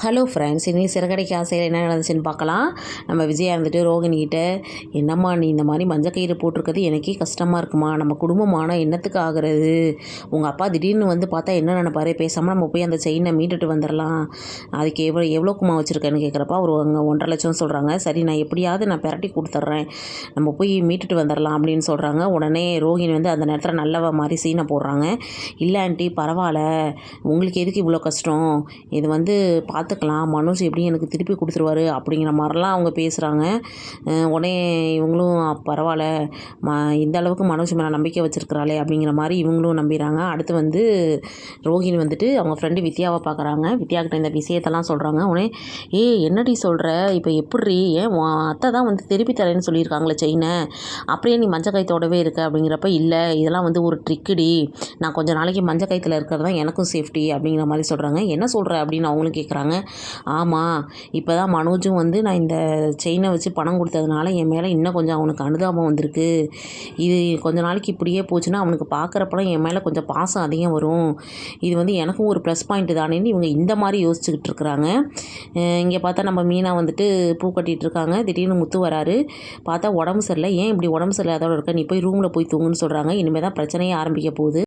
Hello friends, இன்றைக்கி சிறகடிக்க ஆசையில் என்ன நடந்துச்சுன்னு பார்க்கலாம். நம்ம விஜயா வந்துட்டு ரோகிணிகிட்ட, என்னம்மா நீ இந்த மாதிரி மஞ்சக்கயிறு போட்டிருக்கிறது எனக்கே கஷ்டமாக இருக்குமா, நம்ம குடும்பமான என்னத்துக்கு ஆகிறது, உங்கள் அப்பா திடீர்னு வந்து பார்த்தா என்ன நினைப்பாரு, பேசாமல் நம்ம போய் அந்த செயினை மீட்டுட்டு வந்துடலாம், அதுக்கு எவ்வளோக்குமா வச்சுருக்கேன்னு கேட்குறப்ப அவர் அங்கே 1,50,000 சொல்கிறாங்க. சரி, நான் எப்படியாவது நான் பிரட்டி கொடுத்துட்றேன், நம்ம போய் மீட்டுட்டு வந்துடலாம் அப்படின்னு சொல்கிறாங்க. உடனே ரோகிணி வந்து அந்த நேரத்தில் நல்லவ மாதிரி சீனை போடுறாங்க. இல்லை ஆண்டி, பரவாயில்ல, உங்களுக்கு எதுக்கு இவ்வளோ கஷ்டம், இது வந்து பார்த்துக்கலாம், மனோஜ் எப்படியும் எனக்கு திருப்பி கொடுத்துருவாரு அப்படிங்கிற மாதிரிலாம் அவங்க பேசுகிறாங்க. உடனே இவங்களும் பரவாயில்ல, இந்த அளவுக்கு மனோஜ் மேலே நம்பிக்கை வச்சுருக்கிறாளே அப்படிங்கிற மாதிரி இவங்களும் நம்பிடுறாங்க. அடுத்து வந்து ரோஹிணி வந்துட்டு அவங்க ஃப்ரெண்டு வித்யாவை பார்க்குறாங்க. வித்யாக்கிட்ட இந்த விஷயத்தெல்லாம் சொல்கிறாங்க. உடனே என்னடி சொல்கிற, இப்போ எப்படி, ஏன் அத்தை தான் வந்து திருப்பி தரேன்னு சொல்லியிருக்காங்களே செயினை, அப்படியே நீ மஞ்சள் கைத்தோடவே இருக்க அப்படிங்கிறப்ப, இல்லை இதெல்லாம் வந்து ஒரு ட்ரிக்குடி, நான் கொஞ்சம் நாளைக்கு மஞ்சள் கைத்தில் இருக்கிறது தான் எனக்கும் சேஃப்டி அப்படிங்கிற மாதிரி சொல்கிறாங்க. என்ன சொல்கிற அப்படின்னு அவங்களும் கேட்குறாங்க. ஆமாம், இப்போ தான் மனோஜும் வந்து நான் இந்த செயினை வச்சு பணம் கொடுத்ததுனால என் மேலே இன்னும் கொஞ்சம் அவனுக்கு அனுதாபம் வந்திருக்கு, இது கொஞ்ச நாளைக்கு இப்படியே போச்சுன்னா அவனுக்கு பார்க்குறப்பலாம் என் மேலே கொஞ்சம் பாசம் அதிகம் வரும், இது வந்து எனக்கும் ஒரு ப்ளஸ் பாயிண்ட்டு தானேன்னு இவங்க இந்த மாதிரி யோசிச்சுக்கிட்டு இருக்கிறாங்க. இங்கே பார்த்தா நம்ம மீனா வந்துட்டு பூ கட்டிகிட்டு இருக்காங்க. திடீர்னு முத்து வராரு. பார்த்தா உடம்பு சரியில்லை. ஏன் இப்படி உடம்பு சரியில்லாதோட இருக்க, நீ போய் ரூமில் போய் தூங்குன்னு சொல்கிறாங்க. இனிமேல் தான் பிரச்சனையே ஆரம்பிக்க போகுது.